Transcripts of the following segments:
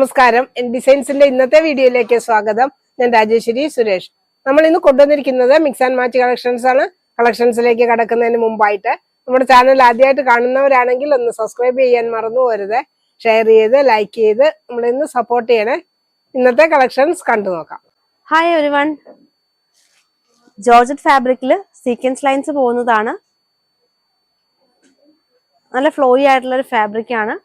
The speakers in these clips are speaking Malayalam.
നമസ്കാരം. ഡിസൈൻസിന്റെ ഇന്നത്തെ വീഡിയോയിലേക്ക് സ്വാഗതം. ഞാൻ രാജേശ്വരി സുരേഷ്. നമ്മൾ ഇന്ന് കൊണ്ടുവന്നിരിക്കുന്നത് മിക്സ് ആൻഡ് മാച്ച് കളക്ഷൻസ് ആണ്. കളക്ഷൻസിലേക്ക് കടക്കുന്നതിന് മുമ്പായിട്ട് നമ്മുടെ ചാനൽ ആദ്യമായിട്ട് കാണുന്നവരാണെങ്കിൽ ഒന്ന് സബ്സ്ക്രൈബ് ചെയ്യാൻ മറന്നു പോരുത്. ഷെയർ ചെയ്ത് ലൈക്ക് ചെയ്ത് നമ്മൾ ഇന്ന് സപ്പോർട്ട് ചെയ്യണേ. ഇന്നത്തെ കളക്ഷൻസ് കണ്ടു നോക്കാം. ഹായ് എവരിവൺ, ജോർജറ്റ് ഫാബ്രിക്കിൽ സീക്വൻസ് ലൈൻസ് പോകുന്നതാണ്. നല്ല ഫ്ലോയി ആയിട്ടുള്ള ഒരു ഫാബ്രിക് ആണ്.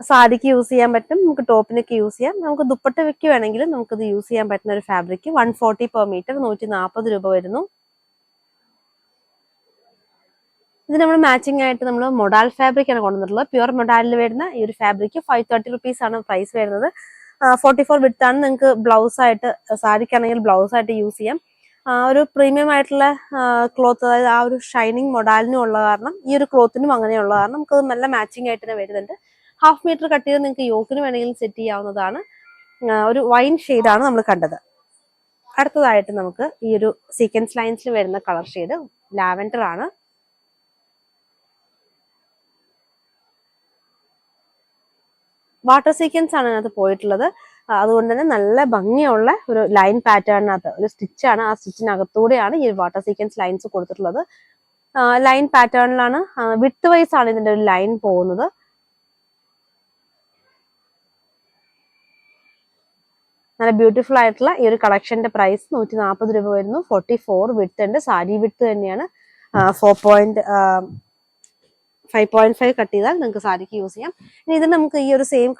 സാരിക്ക് യൂസ് ചെയ്യാൻ പറ്റും, നമുക്ക് ടോപ്പിനൊക്കെ യൂസ് ചെയ്യാം. നമുക്ക് ദുപ്പട്ട വെക്കുകയാണെങ്കിൽ നമുക്കിത് യൂസ് ചെയ്യാൻ പറ്റുന്ന ഒരു ഫാബ്രിക്. 140 പെർ മീറ്റർ, 140 രൂപ വരുന്നു. ഇത് നമ്മൾ മാച്ചിങ് ആയിട്ട് നമ്മൾ മൊഡാൽ ഫാബ്രിക് ആണ് കൊണ്ടുവന്നിട്ടുള്ളത്. പ്യുവർ മൊഡാലിൽ വരുന്ന ഈ ഒരു ഫാബ്രിക് 530 റുപ്പീസ് ആണ് പ്രൈസ് വരുന്നത്. 44 വിഡ്ത്ത് ആണ്. നിങ്ങൾക്ക് ബ്ലൗസ് ആയിട്ട്, സാരിക്കാണെങ്കിൽ ബ്ലൗസ് ആയിട്ട് യൂസ് ചെയ്യാം. ഒരു പ്രീമിയം ആയിട്ടുള്ള ക്ലോത്ത്, അതായത് ആ ഒരു ഷൈനിങ് മൊഡാലിനും ഉള്ള കാരണം, ഈ ഒരു ക്ലോത്തിനും അങ്ങനെയുള്ള കാരണം നമുക്ക് നല്ല മാച്ചിങ് ആയിട്ട് തന്നെ വരുന്നുണ്ട്. 1/2 മീറ്റർ കട്ട് ചെയ്ത് നിങ്ങൾക്ക് യോക്കിന് വേണമെങ്കിലും സെറ്റ് ചെയ്യാവുന്നതാണ്. ഒരു വൈൻ ഷെയ്ഡാണ് നമ്മൾ കണ്ടത്. അടുത്തതായിട്ട് നമുക്ക് ഈ ഒരു സീക്വൻസ് ലൈൻസിൽ വരുന്ന കളർ ഷെയ്ഡ് ലാവൻഡർ ആണ്. വാട്ടർ സീക്വൻസ് ആണ് അതിനകത്ത് പോയിട്ടുള്ളത്. അതുകൊണ്ട് തന്നെ നല്ല ഭംഗിയുള്ള ഒരു ലൈൻ പാറ്റേണിനകത്ത് ഒരു സ്റ്റിച്ചാണ്. ആ സ്റ്റിച്ചിനകത്തൂടെയാണ് ഈ വാട്ടർ സീക്വൻസ് ലൈൻസ് കൊടുത്തിട്ടുള്ളത്. ലൈൻ പാറ്റേണിലാണ്, വിത്ത് വൈസ് ആണ് ഇതിന്റെ ഒരു ലൈൻ പോകുന്നത്. നല്ല ബ്യൂട്ടിഫുൾ ആയിട്ടുള്ള ഈ ഒരു കളക്ഷന്റെ പ്രൈസ് 140 രൂപ വരുന്നു. 44 വിഡ്ത്ത് ഉണ്ട്. സാരി വിഡ്ത്ത് തന്നെയാണ്. 5.5 കട്ട് ചെയ്താൽ നിങ്ങൾക്ക് സാരിക്ക് യൂസ് ചെയ്യാം. ഇനി ഇത് നമുക്ക് ഈ ഒരു സെയിം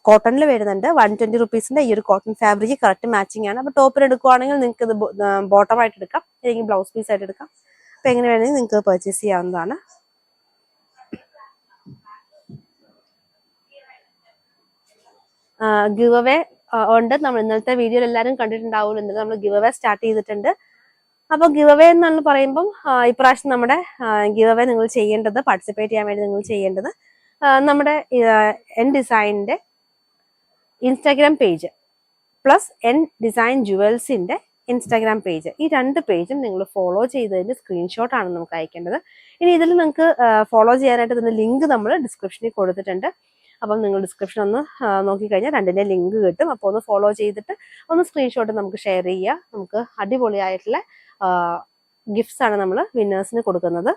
കോട്ടണിൽ വരുന്നുണ്ട്. 120 റുപ്പീസിന്റെ ഈ ഒരു കോട്ടൺ ഫാബ്രിക് കറക്റ്റ് മാച്ചിങ് ആണ്. അപ്പൊ ടോപ്പിന് എടുക്കുവാണെങ്കിൽ നിങ്ങൾക്ക് ഇത് ബോട്ടം ആയിട്ട് എടുക്കാം, അല്ലെങ്കിൽ ബ്ലൗസ് പീസ് ആയിട്ട് എടുക്കാം. അപ്പൊ എങ്ങനെ വേണമെങ്കിൽ നിങ്ങൾക്ക് പർച്ചേസ് ചെയ്യാവുന്നതാണ്. ഗിവ് അവേ ഉണ്ട്. നമ്മൾ ഇന്നലത്തെ വീഡിയോയിൽ എല്ലാവരും കണ്ടിട്ടുണ്ടാവുമല്ലോ. ഇന്നലെ നമ്മൾ ഗിവ് അവേ സ്റ്റാർട്ട് ചെയ്തിട്ടുണ്ട്. അപ്പൊ ഗിവ് അവേ എന്നാണ് പറയുമ്പം ഇപ്രാവശ്യം നമ്മുടെ ഗിവ് അവേ നിങ്ങൾ ചെയ്യേണ്ടത്, പാർട്ടിസിപ്പേറ്റ് ചെയ്യാൻ വേണ്ടി നിങ്ങൾ ചെയ്യേണ്ടത് നമ്മുടെ എൻ ഡിസൈനിന്റെ Instagram page plus N design ജുവൽസിന്റെ ഇൻസ്റ്റാഗ്രാം പേജ്, ഈ 2 പേജും നിങ്ങൾ ഫോളോ ചെയ്തതിന്റെ സ്ക്രീൻഷോട്ട് ആണ് നമുക്ക് അയക്കേണ്ടത്. ഇനി ഇതിൽ നിങ്ങൾക്ക് ഫോളോ ചെയ്യാനായിട്ട് ഇതിന്റെ ലിങ്ക് നമ്മൾ ഡിസ്ക്രിപ്ഷനിൽ കൊടുത്തിട്ടുണ്ട്. അപ്പം നിങ്ങൾ ഡിസ്ക്രിപ്ഷൻ ഒന്ന് നോക്കിക്കഴിഞ്ഞാൽ 2ന്റെ ലിങ്ക് കിട്ടും. അപ്പോൾ ഒന്ന് ഫോളോ ചെയ്തിട്ട് ഒന്ന് സ്ക്രീൻഷോട്ട് നമുക്ക് ഷെയർ ചെയ്യുക. നമുക്ക് അടിപൊളിയായിട്ടുള്ള ഗിഫ്റ്റ്സ് ആണ് നമ്മൾ വിന്നേഴ്സിന് കൊടുക്കുന്നത്.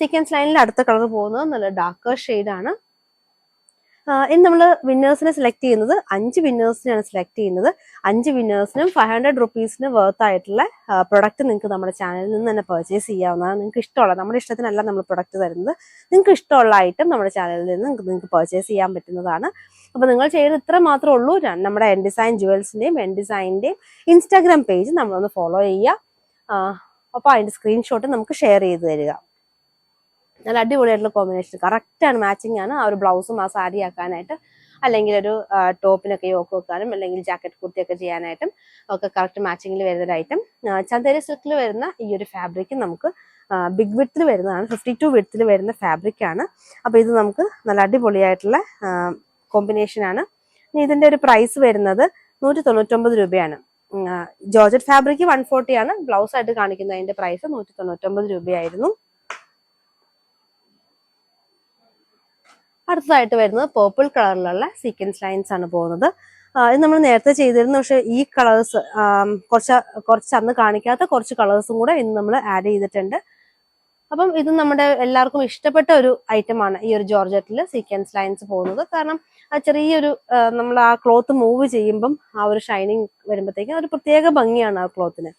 സീക്വൻസ് ലൈനിൽ അടുത്ത കളർ പോകുന്നത് നല്ല ഡാർക്കർ ഷെയ്ഡാണ്. ഇനി നമ്മൾ വിന്നേഴ്സിനെ സെലക്ട് ചെയ്യുന്നത് 5 വിന്നേഴ്സിനെയാണ് സെലക്ട് ചെയ്യുന്നത്. 5 വിന്നേഴ്സിനും 500 റുപ്പീസിന് വർത്ത് ആയിട്ടുള്ള പ്രൊഡക്റ്റ് നിങ്ങൾക്ക് നമ്മുടെ ചാനലിൽ നിന്ന് തന്നെ പർച്ചേസ് ചെയ്യാവുന്നതാണ്. നിങ്ങൾക്ക് ഇഷ്ടമുള്ള, നമ്മുടെ ഇഷ്ടത്തിനല്ല നമ്മൾ പ്രൊഡക്റ്റ് തരുന്നത്, നിങ്ങൾക്ക് ഇഷ്ടമുള്ള ഐറ്റം നമ്മുടെ ചാനലിൽ നിന്ന് നിങ്ങൾക്ക് പർച്ചേസ് ചെയ്യാൻ പറ്റുന്നതാണ്. അപ്പൊ നിങ്ങൾ ചെയ്ത് ഇത്ര മാത്രമേ ഉള്ളൂ. നമ്മുടെ എൻ ഡിസൈൻ ജുവൽസിന്റെയും എൻ ഡിസൈനിന്റെയും ഇൻസ്റ്റാഗ്രാം പേജ് നമ്മളൊന്ന് ഫോളോ ചെയ്യുക. അപ്പൊ അതിന്റെ സ്ക്രീൻഷോട്ട് നമുക്ക് ഷെയർ ചെയ്ത് തരിക. നല്ല അടിപൊളിയായിട്ടുള്ള കോമ്പിനേഷൻ, കറക്റ്റാണ്, മാച്ചിങ് ആണ്. ആ ഒരു ബ്ലൗസും ആ സാരി ആക്കാനായിട്ട്, അല്ലെങ്കിൽ ഒരു ടോപ്പിനൊക്കെ യോക്ക് വെക്കാനും, അല്ലെങ്കിൽ ജാക്കറ്റ് കുർത്തിയൊക്കെ ചെയ്യാനായിട്ടും ഒക്കെ കറക്റ്റ് മാച്ചിങ്ങിൽ വരുന്ന ഒരു ഐറ്റം. ചന്ദേരി സിൽക്കിൽ വരുന്ന ഈ ഒരു ഫാബ്രിക് നമുക്ക് ബിഗ് വിഡ്ത്തിൽ വരുന്നതാണ്. 52 വിഡ്ത്തിൽ വരുന്ന ഫാബ്രിക് ആണ്. അപ്പൊ ഇത് നമുക്ക് നല്ല അടിപൊളിയായിട്ടുള്ള കോമ്പിനേഷൻ ആണ്. ഇനി ഇതിന്റെ ഒരു പ്രൈസ് വരുന്നത് 199 രൂപയാണ്. ജോർജറ്റ് ഫാബ്രിക് 140 ആണ്. ബ്ലൗസ് ആയിട്ട് കാണിക്കുന്ന അതിന്റെ പ്രൈസ് 199 രൂപയായിരുന്നു. അടുത്തതായിട്ട് വരുന്നത് പേർപ്പിൾ കളറിലുള്ള സീക്വൻസ് ലൈൻസ് ആണ് പോകുന്നത്. ഇത് നമ്മൾ നേരത്തെ ചെയ്തിരുന്നു, പക്ഷെ ഈ കളേഴ്സ് കുറച്ച് അന്ന് കാണിക്കാത്ത കുറച്ച് കളേഴ്സും കൂടെ ഇന്ന് നമ്മൾ ആഡ് ചെയ്തിട്ടുണ്ട്. അപ്പം ഇത് നമ്മുടെ എല്ലാവർക്കും ഇഷ്ടപ്പെട്ട ഒരു ഐറ്റമാണ് ഈ ഒരു ജോർജറ്റിൽ സീക്വൻസ് ലൈൻസ് പോകുന്നത്. കാരണം ചെറിയൊരു നമ്മൾ ആ ക്ലോത്ത് മൂവ് ചെയ്യുമ്പം ആ ഒരു ഷൈനിങ് വരുമ്പോഴത്തേക്കും ഒരു പ്രത്യേക ഭംഗിയാണ് ആ ക്ലോത്തിന്.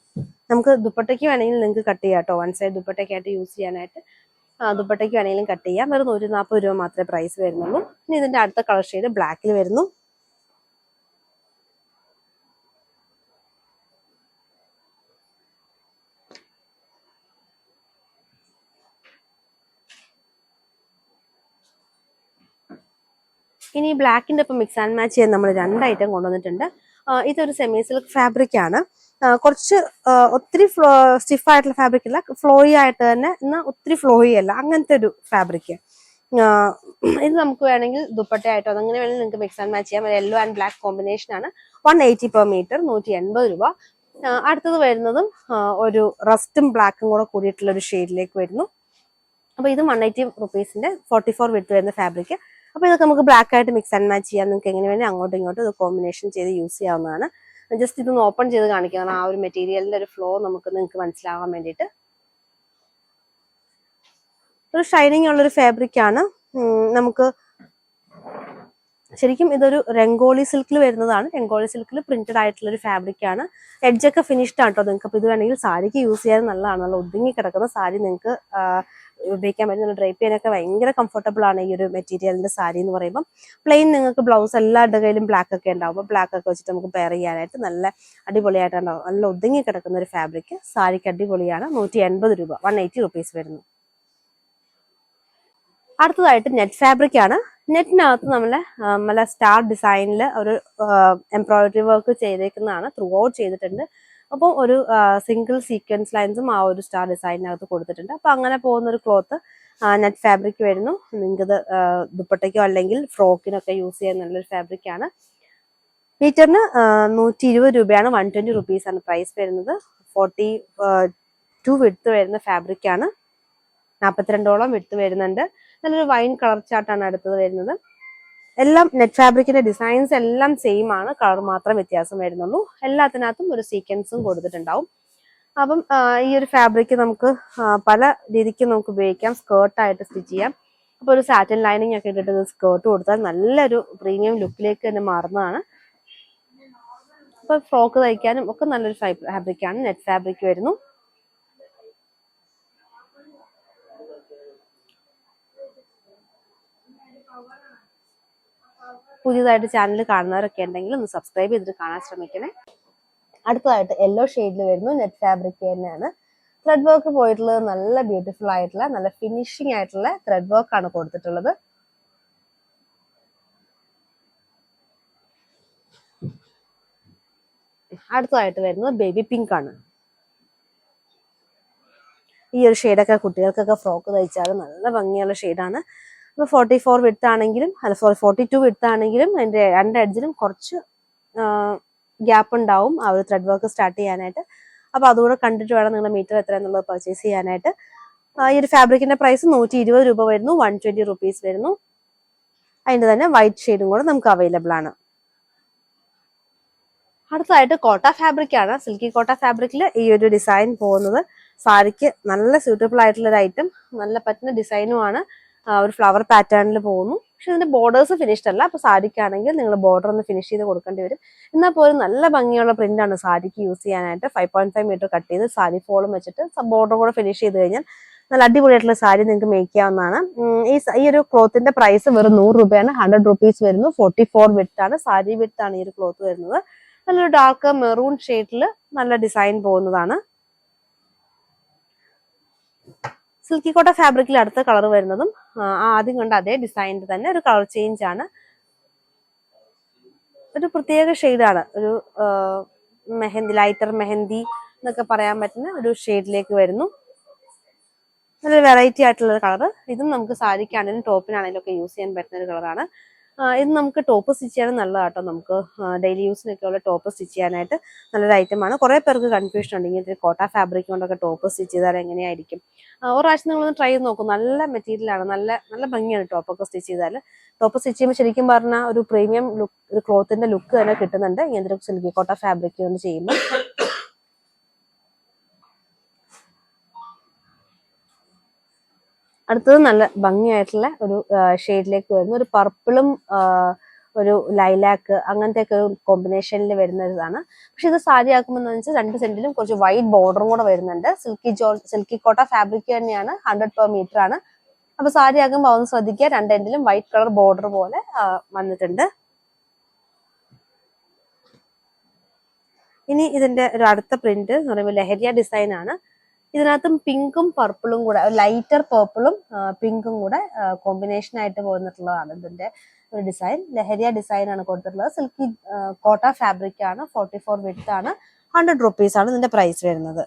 നമുക്ക് ദുപ്പട്ടയ്ക്ക് വേണമെങ്കിൽ നിങ്ങൾക്ക് കട്ട് ചെയ്യാം കേട്ടോ. 1 സൈഡ് ദുപ്പട്ടയ്ക്കായിട്ട് യൂസ് ചെയ്യാനായിട്ട് ദുപ്പട്ടയ്ക്ക് വേണമെങ്കിലും കട്ട് ചെയ്യാം. വെറും 140 രൂപ മാത്രമേ പ്രൈസ് വരുന്നുള്ളൂ. ഇനി ഇതിന്റെ അടുത്ത കളർ ഷെയ്ഡ് ബ്ലാക്കിൽ വരുന്നു. ഇനി ബ്ലാക്കിന്റെ ഒപ്പം മിക്സ് ആൻഡ് മാച്ച് ചെയ്യാൻ നമ്മൾ 2 ഐറ്റം കൊണ്ടുവന്നിട്ടുണ്ട്. ഇതൊരു സെമി സിൽക്ക് ഫാബ്രിക് ആണ്. കുറച്ച് ഒത്തിരി സ്റ്റിഫ് ആയിട്ടുള്ള ഫാബ്രിക് അല്ല, ഫ്ലോയി ആയിട്ട് തന്നെ, എന്നാൽ ഒത്തിരി ഫ്ലോയി അല്ല, അങ്ങനത്തെ ഒരു ഫാബ്രിക്. ഇത് നമുക്ക് വേണമെങ്കിൽ ദുപ്പട്ടയായിട്ടോ അങ്ങനെ വേണമെങ്കിൽ നിങ്ങൾക്ക് മിക്സ് ആൻഡ് മാച്ച് ചെയ്യാം. യെല്ലോ ആൻഡ് ബ്ലാക്ക് കോമ്പിനേഷൻ ആണ്. 180 പെർ മീറ്റർ, 180 രൂപ. അടുത്തത് വരുന്നതും ഒരു റസ്റ്റും ബ്ലാക്കും കൂടെ കൂടിയിട്ടുള്ള ഒരു ഷെയ്ഡിലേക്ക് വരുന്നു. അപ്പോൾ ഇത് 180 റുപ്പീസിന്റെ 44 വിട്ട് വരുന്ന ഫാബ്രിക്. അപ്പോൾ ഇതൊക്കെ നമുക്ക് ബ്ലാക്ക് ആയിട്ട് മിക്സ് ആൻഡ് മാച്ച് ചെയ്യാം. നിങ്ങൾക്ക് എങ്ങനെ വേണമെങ്കിൽ അങ്ങോട്ടും ഇങ്ങോട്ടും ഇത് കോമ്പിനേഷൻ ചെയ്ത് യൂസ് ചെയ്യാവുന്നതാണ്. ജസ്റ്റ് ഇതൊന്ന് ഓപ്പൺ ചെയ്ത് കാണിക്കണം, ആ ഒരു മെറ്റീരിയലിന്റെ ഒരു ഫ്ലോ നിങ്ങൾക്ക് മനസ്സിലാവാൻ വേണ്ടിയിട്ട്. ഒരു ഷൈനിങ് ഉള്ളൊരു ഫാബ്രിക് ആണ്. നമുക്ക് ശരിക്കും ഇതൊരു രംഗോളി സിൽക്കിൽ വരുന്നതാണ്. രംഗോളി സിൽക്കിൽ പ്രിന്റഡ് ആയിട്ടുള്ള ഒരു ഫാബ്രിക് ആണ്. എഡ്ജൊക്കെ ഫിനിഷ്ഡ് ആണ് കേട്ടോ. നിങ്ങൾക്ക് ഇത് വേണമെങ്കിൽ സാരിക്ക് യൂസ് ചെയ്യാൻ നല്ലതാണ്. നല്ല ഒതുങ്ങി കിടക്കുന്ന സാരി നിങ്ങൾക്ക് ഉപയോഗിക്കാൻ പറ്റുന്ന, ഡ്രൈപ്പ് ചെയ്യാനൊക്കെ ഭയങ്കര കംഫർട്ടബിൾ ആണ് ഈ ഒരു മെറ്റീരിയലിന്റെ സാരി എന്ന് പറയുമ്പോൾ. പ്ലെയിൻ നിങ്ങൾക്ക് ബ്ലൗസ് എല്ലാവരുടെ കയ്യിലും ബ്ലാക്ക് ഒക്കെ ഉണ്ടാവും. അപ്പോൾ ബ്ലാക്ക് ഒക്കെ വെച്ചിട്ട് നമുക്ക് പെയർ ചെയ്യാനായിട്ട് നല്ല അടിപൊളിയായിട്ടുണ്ടാവും. നല്ല ഒതുങ്ങി കിടക്കുന്ന ഒരു ഫാബ്രിക്, സാരിക്ക് അടിപൊളിയാണ്. 180 രൂപ, 180 റുപ്പീസ് വരുന്നു. അടുത്തതായിട്ട് നെറ്റ് ഫാബ്രിക് ആണ്. നെറ്റിനകത്ത് നമ്മളെ സ്റ്റാർ ഡിസൈനിൽ ഒരു എംബ്രോയിഡറി വർക്ക് ചെയ്തേക്കുന്നതാണ്. ത്രൂ ഔട്ട് ചെയ്തിട്ടുണ്ട്. അപ്പോൾ ഒരു സിംഗിൾ സീക്വൻസ് ലൈൻസും ആ ഒരു സ്റ്റാർ ഡിസൈനിനകത്ത് കൊടുത്തിട്ടുണ്ട്. അപ്പോൾ അങ്ങനെ പോകുന്ന ഒരു ക്ലോത്ത് നെറ്റ് ഫാബ്രിക് വരുന്നു. നിങ്ങൾക്കിത് ദുപ്പട്ടയ്ക്കോ അല്ലെങ്കിൽ ഫ്രോക്കിനൊക്കെ യൂസ് ചെയ്യാൻ നല്ലൊരു ഫാബ്രിക് ആണ്. മീറ്ററിന് 120 രൂപയാണ്. 120 റുപ്പീസ് ആണ് പ്രൈസ് വരുന്നത്. 42 വിഡ്ത്ത് വരുന്ന ഫാബ്രിക് ആണ്. 42ഓളം വിഡ്ത്ത് വരുന്നുണ്ട്. നല്ലൊരു വൈൻ കളർ ചാർട്ടാണ് അടുത്തത് വരുന്നത്. എല്ലാം നെറ്റ് ഫാബ്രിക്കിന്റെ ഡിസൈൻസ് എല്ലാം സെയിം ആണ്, കളർ മാത്രം വ്യത്യാസം വരുന്നുള്ളൂ. എല്ലാത്തിനകത്തും ഒരു സീക്വൻസും കൊടുത്തിട്ടുണ്ടാവും. അപ്പം ഈ ഒരു ഫാബ്രിക് നമുക്ക് പല രീതിക്ക് നമുക്ക് ഉപയോഗിക്കാം. സ്കേർട്ടായിട്ട് സ്റ്റിച്ച് ചെയ്യാം. അപ്പോൾ ഒരു സാറ്റിൻ ലൈനിങ് ഒക്കെ ഇട്ടിട്ട് സ്കേർട്ട് കൊടുത്താൽ നല്ലൊരു പ്രീമിയം ലുക്കിലേക്ക് തന്നെ മാറുന്നതാണ്. അപ്പോൾ ഫ്രോക്ക് തയ്ക്കാനും ഒക്കെ നല്ലൊരു ഫാബ്രിക് ആണ്. നെറ്റ് ഫാബ്രിക് വരുന്നു. പുതിയതായിട്ട് ചാനൽ കാണുന്നവരൊക്കെ ഉണ്ടെങ്കിൽ ഒന്ന് സബ്സ്ക്രൈബ് ചെയ്തിട്ട് കാണാൻ ശ്രമിക്കണേ. അടുത്തതായിട്ട് യെല്ലോ ഷെയ്ഡിൽ വരുന്നു. നെറ്റ് ഫാബ്രിക് തന്നെയാണ്. ത്രെഡ് വർക്ക് പോയിട്ടുള്ളത് നല്ല ബ്യൂട്ടിഫുൾ ആയിട്ടുള്ള, നല്ല ഫിനിഷിംഗ് ആയിട്ടുള്ള ത്രെഡ് വർക്ക് ആണ് കൊടുത്തിട്ടുള്ളത്. അടുത്തതായിട്ട് വരുന്നത് ബേബി പിങ്ക് ആണ്. ഈ ഒരു ഷെയ്ഡൊക്കെ കുട്ടികൾക്കൊക്കെ ഫ്രോക്ക് തയ്ച്ചാൽ നല്ല ഭംഗിയുള്ള ഷെയ്ഡാണ്. ഇപ്പോൾ 44 വിഡ്ത്ത് ആണെങ്കിലും 42 വിഡ്ത്ത് ആണെങ്കിലും അതിൻ്റെ രണ്ട് എഡ്ജിലും കുറച്ച് ഗ്യാപ്പ് ഉണ്ടാവും ആ ഒരു ത്രെഡ് വർക്ക് സ്റ്റാർട്ട് ചെയ്യാനായിട്ട്. അപ്പോൾ അതുകൂടെ കണ്ടിട്ട് വേണം നിങ്ങളുടെ മീറ്റർ എത്ര എന്നുള്ളത് പർച്ചേസ് ചെയ്യാനായിട്ട്. ഈ ഒരു ഫാബ്രിക്കിന്റെ പ്രൈസ് 120 രൂപ വരുന്നു. 120 റുപ്പീസ് വരുന്നു. അതിൻ്റെ തന്നെ വൈറ്റ് ഷെയ്ഡും കൂടെ നമുക്ക് അവൈലബിൾ ആണ്. അടുത്തതായിട്ട് കോട്ട ഫാബ്രിക് ആണ്. സിൽക്കി കോട്ട ഫാബ്രിക്കിൽ ഈ ഒരു ഡിസൈൻ പോകുന്നത് സാരിക്ക് നല്ല സ്യൂട്ടബിൾ ആയിട്ടുള്ള ഒരു ഐറ്റം, നല്ല പറ്റുന്ന ഡിസൈനുമാണ്. ഒരു ഫ്ലവർ പാറ്റേണിൽ പോകുന്നു. പക്ഷെ ഇതിന്റെ ബോർഡേഴ്സ് ഫിനിഷ്ഡ് അല്ല. അപ്പൊ സാരിക്കാണെങ്കിൽ നിങ്ങൾ ബോർഡർ ഒന്ന് ഫിനിഷ് ചെയ്ത് കൊടുക്കേണ്ടി വരും. എന്നാൽ പോലും നല്ല ഭംഗിയുള്ള പ്രിന്റ് ആണ് സാരിക്ക് യൂസ് ചെയ്യാനായിട്ട്. 5.5 മീറ്റർ കട്ട് ചെയ്ത് സാരി ഫോളും വെച്ചിട്ട് ബോർഡർ കൂടെ ഫിനിഷ് ചെയ്ത് കഴിഞ്ഞാൽ നല്ല അടിപൊളിയായിട്ടുള്ള സാരി നിങ്ങൾക്ക് മേക്ക് ചെയ്യാവുന്നതാണ്. ഈ ഒരു ക്ലോത്തിന്റെ പ്രൈസ് വെറും 100 രൂപയാണ്. 100 റുപ്പീസ് വരുന്നു. 44 വിഡ്ത്ത് ആണ്. സാരി വിഡ്ത്ത് ആണ് ഈ ഒരു ക്ലോത്ത് വരുന്നത്. നല്ലൊരു ഡാർക്ക് മെറൂൺ ഷെയ്ഡിൽ നല്ല ഡിസൈൻ പോകുന്നതാണ്. സിൽക്കി കോട്ട ഫാബ്രിക്കിൽ അടുത്ത കളർ വരുന്നതും ആദ്യം കണ്ട അതേ ഡിസൈനിൽ തന്നെ ഒരു കളർ ചേഞ്ച് ആണ്. ഒരു പ്രത്യേക ഷെയ്ഡാണ്. ഒരു മെഹന്തി, ലൈറ്റർ മെഹന്തി എന്നൊക്കെ പറയാൻ പറ്റുന്ന ഒരു ഷെയ്ഡിലേക്ക് വരുന്നു. നല്ലൊരു വെറൈറ്റി ആയിട്ടുള്ള കളർ. ഇതും നമുക്ക് സാരിക്കാണെങ്കിലും ടോപ്പിനാണെങ്കിലും ഒക്കെ യൂസ് ചെയ്യാൻ പറ്റുന്ന ഒരു കളറാണ്. ഇത് നമുക്ക് ടോപ്പ് സ്റ്റിച്ച് ചെയ്യാൻ നല്ലതാട്ടോ. നമുക്ക് ഡെയിലി യൂസിനൊക്കെ ഉള്ള ടോപ്പ് സ്റ്റിച്ച് ചെയ്യാനായിട്ട് നല്ലൊരു ഐറ്റമാണ്. കുറേ പേർക്ക് കൺഫ്യൂഷൻ ഉണ്ട്, ഇങ്ങനത്തെ കോട്ട ഫാബ്രിക് കൊണ്ടൊക്കെ ടോപ്പ് സ്റ്റിച്ച് ചെയ്താൽ എങ്ങനെയായിരിക്കും. ഒരു പ്രാവശ്യം നിങ്ങളൊന്ന് ട്രൈ ചെയ്ത് നോക്കും. നല്ല മെറ്റീരിയലാണ്, നല്ല ഭംഗിയാണ് ടോപ്പൊക്കെ സ്റ്റിച്ച് ചെയ്താൽ. ടോപ്പ് സ്റ്റിച്ച് ചെയ്യുമ്പോൾ ശരിക്കും പറഞ്ഞാൽ ഒരു പ്രീമിയം ലുക്ക്, ഒരു ക്ലോത്തിന്റെ ലുക്ക് തന്നെ കിട്ടുന്നുണ്ട് ഇങ്ങനത്തെ സിൽക്കി കോട്ട ഫാബ്രിക് കൊണ്ട് ചെയ്യുമ്പോൾ. അടുത്തത് നല്ല ഭംഗിയായിട്ടുള്ള ഒരു ഷെയ്ഡിലേക്ക് വരുന്നു. ഒരു പർപ്പിളും ഒരു ലൈലാക്ക് അങ്ങനത്തെ ഒക്കെ ഒരു കോമ്പിനേഷനിൽ വരുന്ന ഇതാണ്. പക്ഷെ ഇത് സാരി ആക്കുമ്പോൾ വെച്ചാൽ 2 സെന്റിലും കുറച്ച് വൈറ്റ് ബോർഡറും കൂടെ വരുന്നുണ്ട്. സിൽക്കി കോട്ട ഫാബ്രിക് തന്നെയാണ്. 100 പെർ മീറ്റർ ആണ്. അപ്പൊ സാരി ആക്കുമ്പോൾ ഒന്ന് ശ്രദ്ധിക്കുക, 2 എൻഡിലും വൈറ്റ് കളർ ബോർഡർ പോലെ വന്നിട്ടുണ്ട്. ഇനി ഇതിന്റെ ഒരു അടുത്ത പ്രിന്റ് എന്ന് പറയുമ്പോൾ ലഹരിയ ഡിസൈൻ ആണ്. ഇതിനകത്തും പിങ്കും പർപ്പിളും കൂടെ, ലൈറ്റർ പർപ്പിളും പിങ്കും കൂടെ കോമ്പിനേഷൻ ആയിട്ട് പോന്നിട്ടുള്ളതാണ് ഇതിന്റെ ഒരു ഡിസൈൻ. ലഹരിയ ഡിസൈൻ ആണ് കൊടുത്തിട്ടുള്ളത്. സിൽക്കി കോട്ട ഫാബ്രിക് ആണ്. 44 വിഡ്ത്ത് ആണ്. 100 റുപ്പീസ് ആണ് ഇതിന്റെ പ്രൈസ് വരുന്നത്.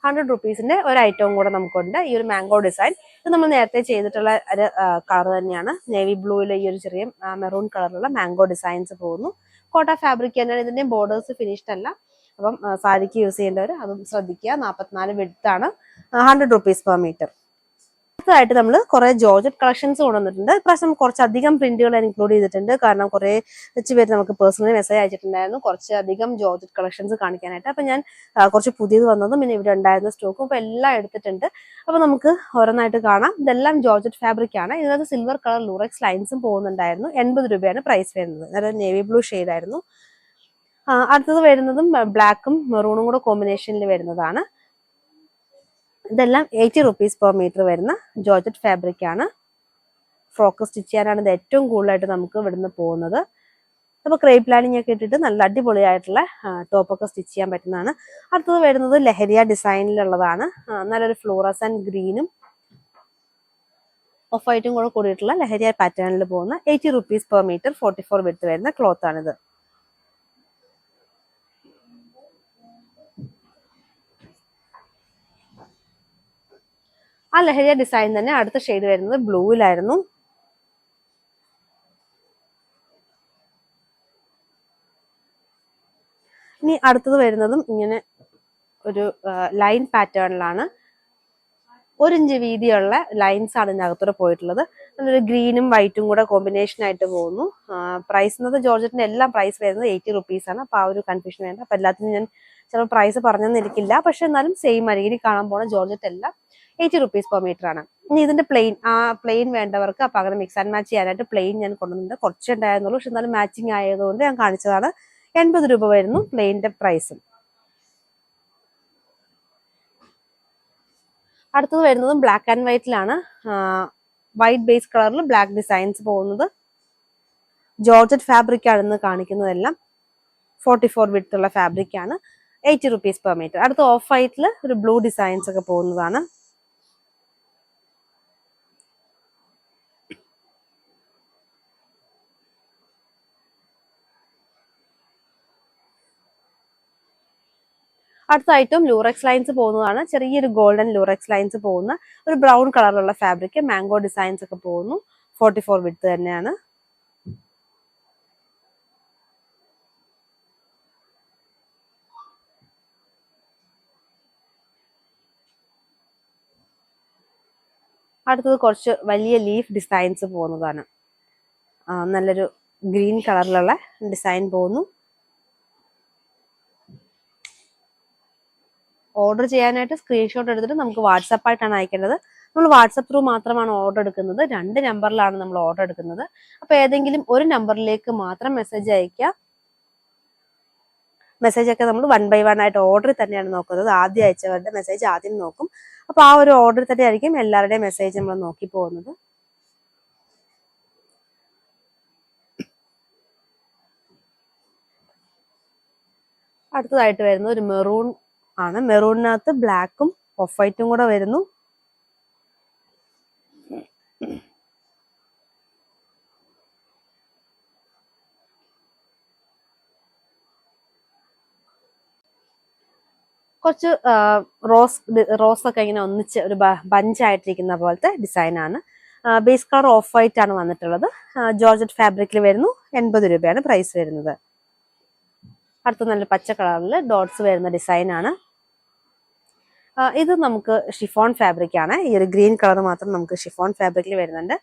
₹100 ഒരു ഐറ്റവും കൂടെ നമുക്കുണ്ട്. ഈ ഒരു മാംഗോ ഡിസൈൻ ഇത് നമ്മൾ നേരത്തെ ചെയ്തിട്ടുള്ള ഒരു കളർ തന്നെയാണ്. നേവി ബ്ലൂയിലെ ഈ ഒരു ചെറിയ മെറൂൺ കളറിലുള്ള മാംഗോ ഡിസൈൻസ് പോകുന്നു. കോട്ട ഫാബ്രിക് തന്നെയാണ്. ഇതിന്റെ ബോർഡേഴ്സ് ഫിനിഷ്ഡ് അല്ല. അപ്പം സാരിക്ക് യൂസ് ചെയ്യേണ്ടവർ അതും ശ്രദ്ധിക്കുക. 44 വിഡ്ത്താണ്, 100 rupees per meter. അടുത്തതായിട്ട് നമ്മൾ കുറെ ജോർജറ്റ് കളക്ഷൻസ് കൊണ്ടുവന്നിട്ടുണ്ട്. ഇപ്രാവശ്യം കുറച്ചധികം പ്രിന്റുകൾ ഇൻക്ലൂഡ് ചെയ്തിട്ടുണ്ട്. കാരണം കുറെ പേര് നമുക്ക് പേഴ്സണലി മെസ്സേജ് അയച്ചിട്ടുണ്ടായിരുന്നു കുറച്ചധികം ജോർജറ്റ് കളക്ഷൻസ് കാണിക്കാനായിട്ട്. അപ്പൊ ഞാൻ കുറച്ച് പുതിയത് വന്നതും പിന്നെ ഇവിടെ ഉണ്ടായിരുന്ന സ്റ്റോക്കും അപ്പൊ എല്ലാം എടുത്തിട്ടുണ്ട്. അപ്പൊ നമുക്ക് ഓരോന്നായിട്ട് കാണാം. ഇതെല്ലാം ജോർജറ്റ് ഫാബ്രിക് ആണ്. ഇതിനകത്ത് സിൽവർ കളർ ലൂറക്സ് ലൈൻസും പോകുന്നുണ്ടായിരുന്നു. 80 രൂപയാണ് പ്രൈസ് വരുന്നത്. അതൊരു നേവി ബ്ലൂ ഷെയ്ഡ് ആയിരുന്നു. അടുത്തത് വരുന്നതും ബ്ലാക്കും മെറൂണും കൂടെ കോമ്പിനേഷനിൽ വരുന്നതാണ്. ഇതെല്ലാം 80 rupees per meter വരുന്ന ജോർജറ്റ് ഫാബ്രിക് ആണ്. ഫ്രോക്ക് സ്റ്റിച്ച് ചെയ്യാനാണ് ഇത് ഏറ്റവും കൂടുതലായിട്ട് നമുക്ക് ഇവിടുന്ന് പോകുന്നത്. അപ്പൊ ക്രേപ്പ് ലൈനിങ് ഒക്കെ ഇട്ടിട്ട് നല്ല അടിപൊളിയായിട്ടുള്ള ടോപ്പൊക്കെ സ്റ്റിച്ച് ചെയ്യാൻ പറ്റുന്നതാണ്. അടുത്തത് വരുന്നത് ലഹരിയ ഡിസൈനിലുള്ളതാണ്. നല്ലൊരു ഫ്ലൂറസൻ ഗ്രീനും ഓഫ് വൈറ്റും കൂടെ കൂടിയിട്ടുള്ള ലഹരിയ പാറ്റേണിൽ പോകുന്ന 80 rupees per meter 44 വിഡ്ത്ത് വരുന്ന ക്ലോത്ത് ആണിത്. ആ ലഹരിയ ഡിസൈൻ തന്നെ അടുത്ത ഷെയ്ഡ് വരുന്നത് ബ്ലൂവിലായിരുന്നു. ഇനി അടുത്തത് വരുന്നതും ഇങ്ങനെ ഒരു ലൈൻ പാറ്റേണിലാണ്. 1 ഇഞ്ച് വീതിയുള്ള ലൈൻസ് ആണ് ഇതിനകത്തൂടെ പോയിട്ടുള്ളത്. നല്ലൊരു ഗ്രീനും വൈറ്റും കൂടെ കോമ്പിനേഷൻ ആയിട്ട് പോകുന്നു. പ്രൈസ് എന്നത് ജോർജറ്റിന്റെ എല്ലാം പ്രൈസ് വരുന്നത് 80 rupees ആണ്. അപ്പൊ ആ ഒരു കൺഫ്യൂഷൻ വേണ്ട. അപ്പൊ എല്ലാത്തിനും ഞാൻ ചിലപ്പോൾ പ്രൈസ് പറഞ്ഞെന്നിരിക്കില്ല, പക്ഷെ എന്നാലും സെയിം ആയിരിക്കും. ഇനി കാണാൻ പോണ ജോർജറ്റ് എല്ലാം 80 rupees per meter ആണ്. ഇനി ഇതിന്റെ പ്ലെയിൻ വേണ്ടവർക്ക് അപ്പൊ അങ്ങനെ മിക്സ് ആൻഡ് മാച്ച് ചെയ്യാനായിട്ട് പ്ലെയിൻ ഞാൻ കൊണ്ടുവന്നിട്ടുണ്ട്. കുറച്ചുണ്ടായിരുന്നുള്ളൂ, പക്ഷെ എന്നാലും മാച്ചിങ് ആയതുകൊണ്ട് ഞാൻ കാണിച്ചതാണ്. 80 രൂപ വരുന്നു പ്ലെയിന്റെ പ്രൈസും. അടുത്തത് വരുന്നതും ബ്ലാക്ക് ആൻഡ് വൈറ്റിലാണ്. വൈറ്റ് ബേസ് കളറിൽ ബ്ലാക്ക് ഡിസൈൻസ് പോകുന്നത്. ജോർജറ്റ് ഫാബ്രിക് ആണെന്ന് കാണിക്കുന്നതെല്ലാം 44 വിഡ്ത്ത് ഉള്ള ഫാബ്രിക് ആണ്. 80 rupees per meter. അടുത്ത ഓഫ് വൈറ്റിൽ ഒരു ബ്ലൂ ഡിസൈൻസ് ഒക്കെ പോകുന്നതാണ്. അടുത്ത ഐറ്റം ലൂറക്സ് ലൈൻസ് പോകുന്നതാണ്. ചെറിയൊരു ഗോൾഡൻ ലൂറക്സ് ലൈൻസ് പോകുന്ന ഒരു ബ്രൗൺ കളറിലുള്ള ഫാബ്രിക്. മാംഗോ ഡിസൈൻസ് ഒക്കെ പോകുന്നു. 44 വിഡ്ത്ത് തന്നെയാണ്. അടുത്തത് കുറച്ച് വലിയ ലീഫ് ഡിസൈൻസ് പോകുന്നതാണ്. നല്ലൊരു ഗ്രീൻ കളറിലുള്ള ഡിസൈൻ പോകുന്നു. ഓർഡർ ചെയ്യാനായിട്ട് സ്ക്രീൻഷോട്ട് എടുത്തിട്ട് നമുക്ക് വാട്സാപ്പ് ആയിട്ടാണ് അയക്കേണ്ടത്. നമ്മൾ വാട്സാപ്പ് ത്രൂ മാത്രമാണ് ഓർഡർ എടുക്കുന്നത്. 2 നമ്പറിലാണ് നമ്മൾ ഓർഡർ എടുക്കുന്നത്. അപ്പൊ ഏതെങ്കിലും ഒരു നമ്പറിലേക്ക് മാത്രം മെസ്സേജ് അയക്കുക. മെസ്സേജ് ഒക്കെ നമ്മൾ 1 by 1 ആയിട്ട് ഓർഡർ തന്നെയാണ് നോക്കുന്നത്. ആദ്യം അയച്ചവരുടെ മെസ്സേജ് ആദ്യം നോക്കും. അപ്പൊ ആ ഒരു ഓർഡർ തന്നെ ആയിരിക്കും എല്ലാവരുടെയും മെസ്സേജ് നമ്മൾ നോക്കി പോകുന്നത്. അടുത്തതായിട്ട് വരുന്നത് ഒരു മെറൂൺ ആണ്. മെറൂണിനകത്ത് ബ്ലാക്കും ഓഫ് വൈറ്റും കൂടെ വരുന്നു. കുറച്ച് റോസ് ഒക്കെ ഇങ്ങനെ ഒന്നിച്ച് ഒരു ബഞ്ചായിട്ടിരിക്കുന്ന പോലത്തെ ഡിസൈൻ ആണ്. ബേസ് കളർ ഓഫ് വൈറ്റ് ആണ് വന്നിട്ടുള്ളത്. ജോർജറ്റ് ഫാബ്രിക്കിൽ വരുന്നു. 80 രൂപയാണ് പ്രൈസ് വരുന്നത്. അടുത്ത നല്ല പച്ച കളറിൽ ഡോട്ട്സ് വരുന്ന ഡിസൈൻ ആണ്. ഇത് നമുക്ക് ഷിഫോൺ ഫാബ്രിക് ആണ്. ഈ ഒരു ഗ്രീൻ കളർ മാത്രം നമുക്ക് ഷിഫോൺ ഫാബ്രിക്കിൽ വരുന്നുണ്ട്.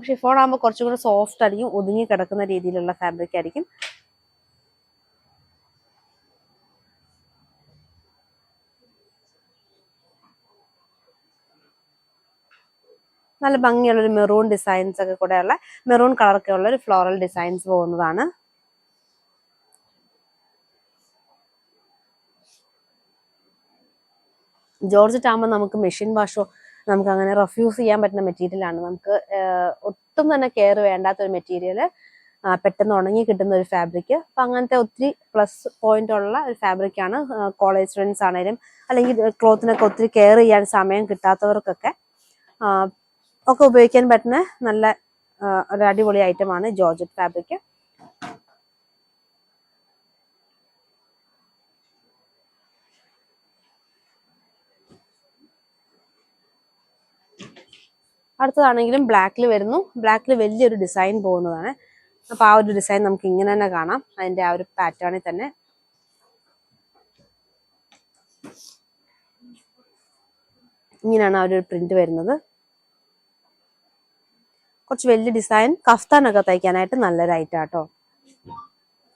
ഷിഫോൺ ആകുമ്പോൾ കുറച്ചും കൂടെ സോഫ്റ്റ് ആയിരിക്കും, ഒതുങ്ങി കിടക്കുന്ന രീതിയിലുള്ള ഫാബ്രിക് ആയിരിക്കും. നല്ല ഭംഗിയുള്ള ഒരു മെറൂൺ ഡിസൈൻസ് ഒക്കെ കൂടെയുള്ള മെറൂൺ കളറൊക്കെ ഉള്ള ഒരു ഫ്ലോറൽ ഡിസൈൻസ് പോകുന്നതാണ്. ജോർജറ്റ് ആകുമ്പോൾ നമുക്ക് മെഷീൻ വാഷോ നമുക്ക് അങ്ങനെ റെഫ്യൂസ് ചെയ്യാൻ പറ്റുന്ന മെറ്റീരിയൽ ആണ്. നമുക്ക് ഒട്ടും തന്നെ കെയർ വേണ്ടാത്ത ഒരു മെറ്റീരിയൽ, പെട്ടെന്ന് ഉണങ്ങി കിട്ടുന്ന ഒരു ഫാബ്രിക്. അപ്പൊ അങ്ങനത്തെ ഒത്തിരി പ്ലസ് പോയിന്റ് ഉള്ള ഒരു ഫാബ്രിക് ആണ്. കോളേജ് സ്റ്റുഡൻസ് ആണെങ്കിലും അല്ലെങ്കിൽ ക്ലോത്തിനൊക്കെ ഒത്തിരി കെയർ ചെയ്യാൻ സമയം കിട്ടാത്തവർക്കൊക്കെ ഒക്കെ ഉപയോഗിക്കാൻ പറ്റുന്ന നല്ല ഒരു അടിപൊളി ഐറ്റം ആണ് ജോർജറ്റ് ഫാബ്രിക്. അടുത്തതാണെങ്കിലും ബ്ലാക്കിൽ വരുന്നു. ബ്ലാക്കിൽ വലിയൊരു ഡിസൈൻ പോകുന്നതാണ്. അപ്പൊ ആ ഒരു ഡിസൈൻ നമുക്ക് ഇങ്ങനെ തന്നെ കാണാം, അതിന്റെ ആ ഒരു പാറ്റേണിൽ തന്നെ. ഇങ്ങനെയാണ് ആ ഒരു പ്രിന്റ് വരുന്നത്. കുറച്ച് വലിയ ഡിസൈൻ, കഫ്താനൊക്കെ തയ്ക്കാനായിട്ട് നല്ലൊരു ഐറ്റം ആട്ടോ.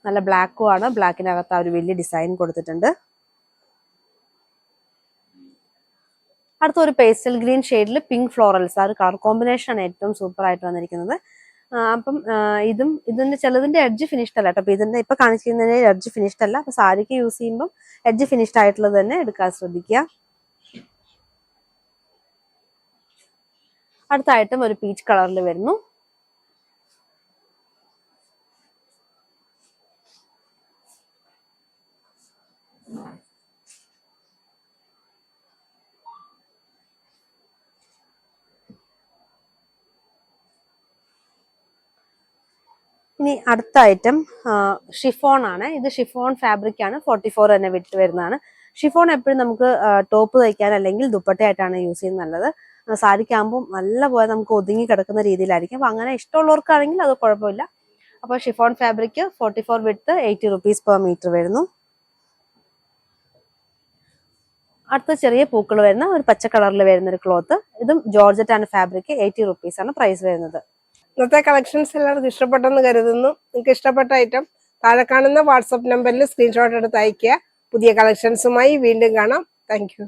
നല്ല ബ്ലാക്കും ആണ്, ബ്ലാക്കിനകത്ത് ആ ഒരു വലിയ ഡിസൈൻ കൊടുത്തിട്ടുണ്ട്. അടുത്ത ഒരു പേസ്റ്റൽ ഗ്രീൻ ഷെയ്ഡിൽ പിങ്ക് ഫ്ലോറൽസ്, ആ ഒരു കളർ കോമ്പിനേഷൻ ആണ് ഏറ്റവും സൂപ്പർ ആയിട്ട് വന്നിരിക്കുന്നത്. അപ്പം ഇതിന്റെ ചിലതിന്റെ എഡ്ജ് ഫിനിഷ്ഡ് അല്ല കേട്ടോ. അപ്പൊ ഇതിന്റെ ഇപ്പൊ കാണിക്കുന്നതിന് എഡ്ജ് ഫിനിഷ്ഡ് അല്ല. അപ്പൊ സാരിക്ക് യൂസ് ചെയ്യുമ്പോൾ എഡ്ജ് ഫിനിഷ്ഡ് ആയിട്ടുള്ളത് തന്നെ എടുക്കാൻ ശ്രദ്ധിക്കുക. അടുത്ത ഐറ്റം ഒരു പീച്ച് കളറിൽ വരുന്നു. ഇനി അടുത്ത ഐറ്റം ഷിഫോൺ ആണ്. ഇത് ഷിഫോൺ ഫാബ്രിക് ആണ്, 44 തന്നെ വിട്ട് വരുന്നതാണ്. ഷിഫോൺ എപ്പോഴും നമുക്ക് ടോപ്പ് തയ്ക്കാൻ അല്ലെങ്കിൽ ദുപ്പട്ടയായിട്ടാണ് യൂസ് ചെയ്യുന്നത് നല്ലത്. സാരിക്കാകുമ്പോൾ നല്ല പോലെ നമുക്ക് ഒതുങ്ങി കിടക്കുന്ന രീതിയിലായിരിക്കും. അപ്പൊ അങ്ങനെ ഇഷ്ടമുള്ളവർക്കാണെങ്കിൽ അത് കുഴപ്പമില്ല. അപ്പൊ ഷിഫോൺ ഫാബ്രിക് 44 വിട്ട് 80 rupees per meter വരുന്നു. അടുത്ത ചെറിയ പൂക്കൾ വരുന്ന ഒരു പച്ച കളറിൽ വരുന്ന ഒരു ക്ലോത്ത്, ഇതും ജോർജറ്റ് ആണ് ഫാബ്രിക്, 80 rupees ആണ് പ്രൈസ് വരുന്നത്. ഇന്നത്തെ കളക്ഷൻസ് എല്ലാവർക്കും ഇഷ്ടപ്പെട്ടെന്ന് കരുതുന്നു. നിങ്ങൾക്ക് ഇഷ്ടപ്പെട്ട ഐറ്റം താഴെ കാണുന്ന വാട്സപ്പ് നമ്പറിൽ സ്ക്രീൻഷോട്ട് എടുത്ത് അയക്കുക. പുതിയ കളക്ഷൻസുമായി വീണ്ടും കാണാം. താങ്ക്